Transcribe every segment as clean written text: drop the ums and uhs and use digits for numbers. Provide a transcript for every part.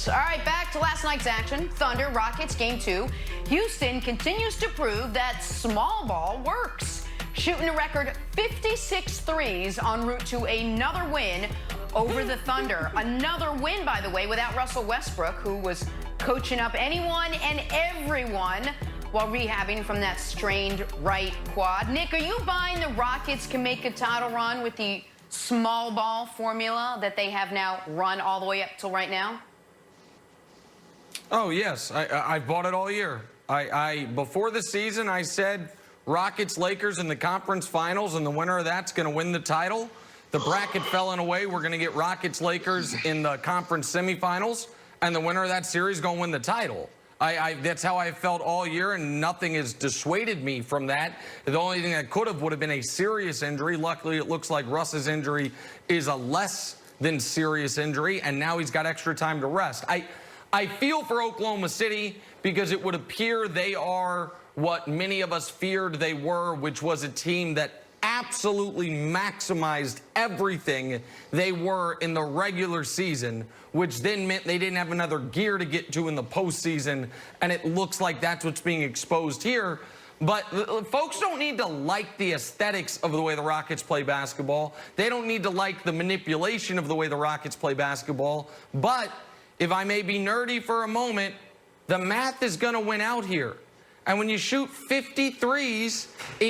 All right, back to last night's action. Thunder Rockets Game 2. Houston continues to prove that small ball works, shooting a record 56 threes en route to another win over the Thunder. Another win, by the way, without Russell Westbrook, who was coaching up anyone and everyone while rehabbing from that strained right quad. Nick, are you buying the Rockets can make a title run with the small ball formula that they have now run all the way up till right now? Oh, yes. I bought it all year. Before the season, I said Rockets-Lakers in the conference finals, and the winner of that's going to win the title. The bracket fell in a way. We're going to get Rockets-Lakers in the conference semifinals, and the winner of that series is going to win the title. That's how I felt all year, and nothing has dissuaded me from that. The only thing that would have been a serious injury. Luckily, it looks like Russ's injury is a less than serious injury, and now he's got extra time to rest. I feel for Oklahoma City because it would appear they are what many of us feared they were, which was a team that absolutely maximized everything they were in the regular season, which then meant they didn't have another gear to get to in the postseason, and it looks like that's what's being exposed here. But folks don't need to like the aesthetics of the way the Rockets play basketball. They don't need to like the manipulation of the way the Rockets play basketball. But if I may be nerdy for a moment, the math is going to win out here. And when you shoot 53s,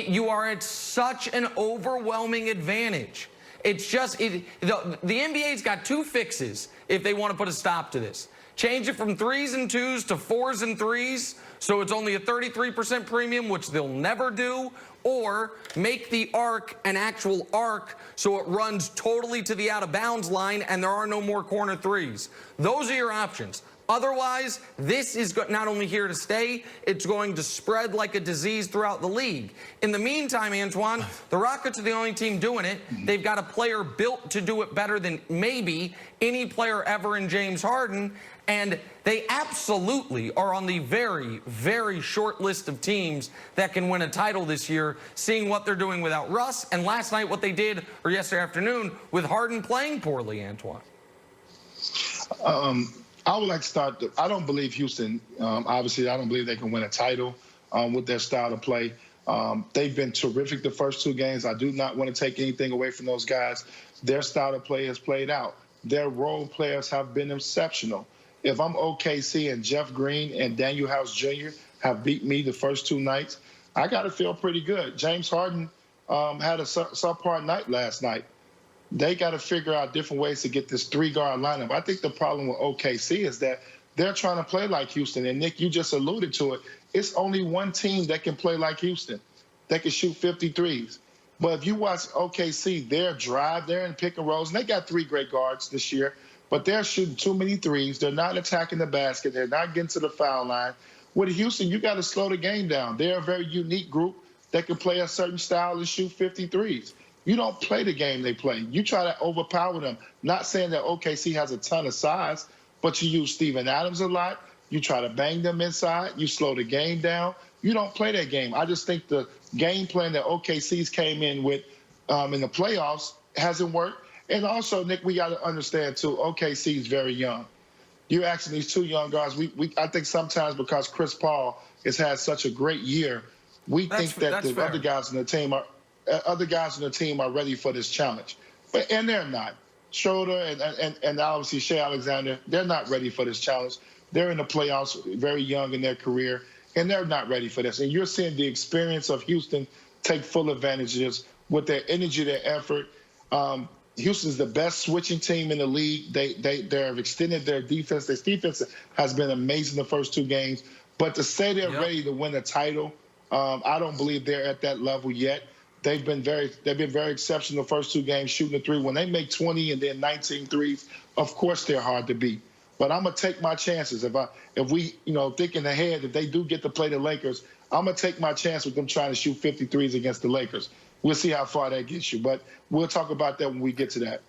you are at such an overwhelming advantage. It's just, the NBA's got two fixes if they want to put a stop to this. Change it from 3s and 2s to 4s and 3s, so it's only a 33% premium, which they'll never do, or make the arc an actual arc so it runs totally to the out-of-bounds line and there are no more corner threes. Those are your options. Otherwise, this is not only here to stay, it's going to spread like a disease throughout the league. In the meantime, Antoine, the Rockets are the only team doing it. They've got a player built to do it better than maybe any player ever in James Harden, and they absolutely are on the very, very short list of teams that can win a title this year, seeing what they're doing without Russ, and last night what they did, or yesterday afternoon, with Harden playing poorly, Antoine. I would like to start. I don't believe Houston, obviously, I don't believe they can win a title with their style of play. They've been terrific the first two games. I do not want to take anything away from those guys. Their style of play has played out. Their role players have been exceptional. If I'm OKC and Jeff Green and Daniel House Jr. have beat me the first two nights, I got to feel pretty good. James Harden had a subpar night last night. They got to figure out different ways to get this three-guard lineup. I think the problem with OKC is that they're trying to play like Houston. And, Nick, you just alluded to it. It's only one team that can play like Houston. They can shoot 53s. But if you watch OKC, their drive, they're in pick and rolls. And they got three great guards this year. But they're shooting too many threes. They're not attacking the basket. They're not getting to the foul line. With Houston, you got to slow the game down. They're a very unique group that can play a certain style and shoot 53s. You don't play the game they play. You try to overpower them. Not saying that OKC has a ton of size, but you use Steven Adams a lot. You try to bang them inside. You slow the game down. You don't play that game. I just think the game plan that OKC's came in with in the playoffs hasn't worked. And also, Nick, we got to understand, too, OKC is very young. You're asking these two young guys. I think sometimes because Chris Paul has had such a grett year, we think that the other guys on the team are ready for this challenge. And they're not. Schroeder and obviously Shea Alexander, they're not ready for this challenge. They're in the playoffs very young in their career, and they're not ready for this. And you're seeing the experience of Houston take full advantage of this with their energy, their effort. Houston's the best switching team in the league. They've extended their defense. Their defense has been amazing the first two games. But to say they're ready to win a title, I don't believe they're at that level yet. They've been very exceptional the first two games shooting the three. When they make 20 and then 19 threes, of course they're hard to beat. But I'm gonna take my chances. If we thinking ahead, if they do get to play the Lakers, I'm gonna take my chance with them trying to shoot 53s against the Lakers. We'll see how far that gets you, but we'll talk about that when we get to that.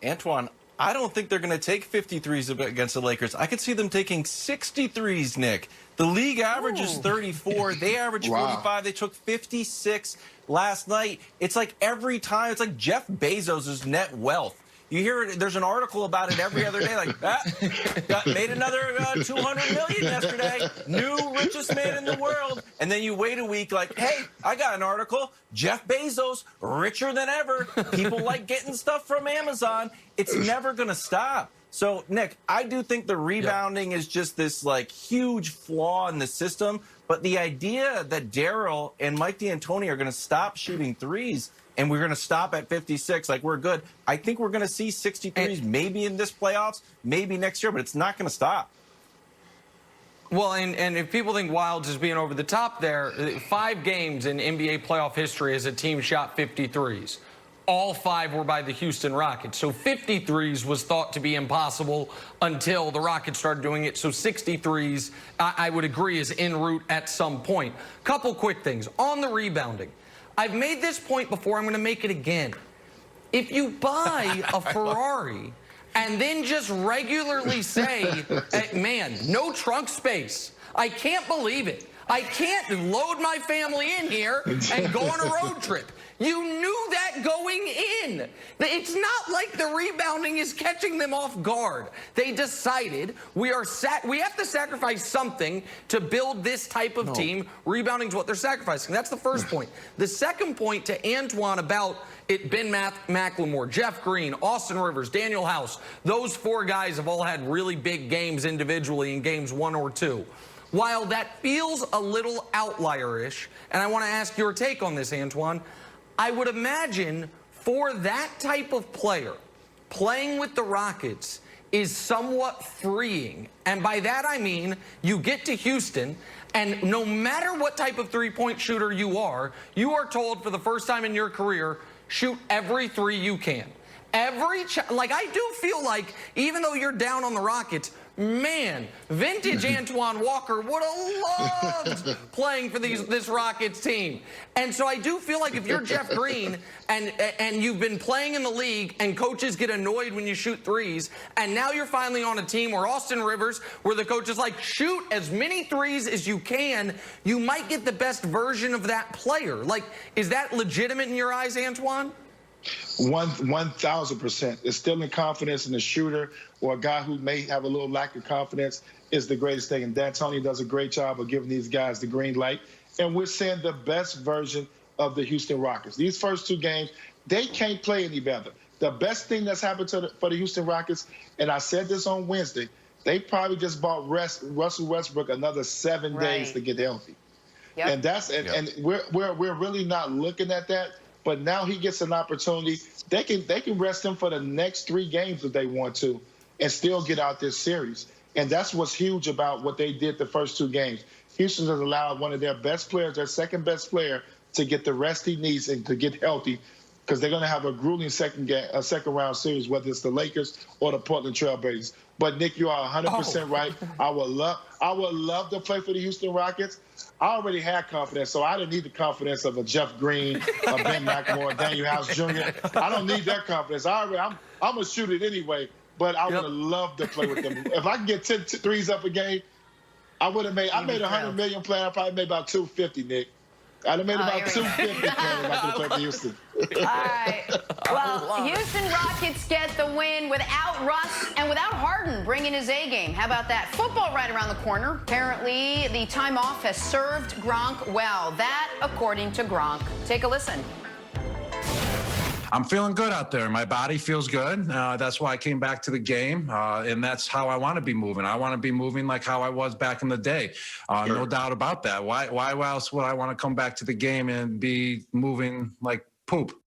Antoine, I don't think they're going to take 53s against the Lakers. I could see them taking 63s, Nick. The league average is 34. They average 45. They took 56 last night. It's like every time, it's like Jeff Bezos' net wealth. You hear it, there's an article about it every other day, like, made another 200 million yesterday, new richest man in the world. And then you wait a week like, hey, I got an article, Jeff Bezos, richer than ever. People like getting stuff from Amazon. It's never going to stop. So, Nick, I do think the rebounding is just this, like, huge flaw in the system. But the idea that Daryl and Mike D'Antoni are going to stop shooting threes and we're going to stop at 56, like, we're good. I think we're going to see 63s maybe in this playoffs, maybe next year, but it's not going to stop. Well, and if people think Wilds is being over the top there, 5 games in NBA playoff history as a team shot 53s. All 5 were by the Houston Rockets. So 53s was thought to be impossible until the Rockets started doing it. So 63s, I would agree, is en route at some point. Couple quick things. On the rebounding, I've made this point before. I'm going to make it again. If you buy a Ferrari and then just regularly say, hey, man, no trunk space. I can't believe it. I can't load my family in here and go on a road trip. You knew that going in. It's not like the rebounding is catching them off guard. They decided we have to sacrifice something to build this type of team. Rebounding is what they're sacrificing. That's the first point. The second point to Antoine about it, Ben McLemore, Jeff Green, Austin Rivers, Daniel House, those 4 guys have all had really big games individually in games 1 or 2. While that feels a little outlier-ish, and I want to ask your take on this, Antoine, I would imagine for that type of player, playing with the Rockets is somewhat freeing. And by that I mean you get to Houston, and no matter what type of three-point shooter you are told for the first time in your career, shoot every 3 you can. Like, I do feel like, even though you're down on the Rockets, man, vintage Antoine Walker would have loved playing for this Rockets team. And so I do feel like if you're Jeff Green and you've been playing in the league and coaches get annoyed when you shoot threes, and now you're finally on a team where Austin Rivers, where the coach is like, shoot as many threes as you can, you might get the best version of that player. Like, is that legitimate in your eyes, Antoine? 1,000%. Instilling confidence in a shooter or a guy who may have a little lack of confidence is the greatest thing. And D'Antoni does a great job of giving these guys the green light. And we're seeing the best version of the Houston Rockets. These first 2 games, they can't play any better. The best thing that's happened for the Houston Rockets, and I said this on Wednesday, they probably just bought Russell Westbrook another 7 days to get healthy. Yep. And and we're really not looking at that. But now he gets an opportunity. They can rest him for the next 3 games if they want to and still get out this series. And that's what's huge about what they did the first 2 games. Houston has allowed one of their best players, their second best player, to get the rest he needs and to get healthy, because they're going to have a grueling second round series, whether it's the Lakers or the Portland Trail Blazers. But Nick, you are 100% right. I would love to play for the Houston Rockets. I already had confidence, so I didn't need the confidence of a Jeff Green, a Ben McLemore, Daniel House Jr. I don't need that confidence. I'm gonna shoot it anyway. But I would have loved to play with them. If I can get 10 threes up a game, I would have made. I made $100 million playing. I probably made about 250, Nick. I'd have made about 250 playing if I could have played for Houston. All right. Well, Houston Rockets get the win without Russ and without Harden bringing his A game. How about that? Football right around the corner. Apparently, the time off has served Gronk well. That, according to Gronk. Take a listen. I'm feeling good out there. My body feels good. That's why I came back to the game, and that's how I want to be moving. I want to be moving like how I was back in the day. Sure. No doubt about that. Why else would I want to come back to the game and be moving like poop?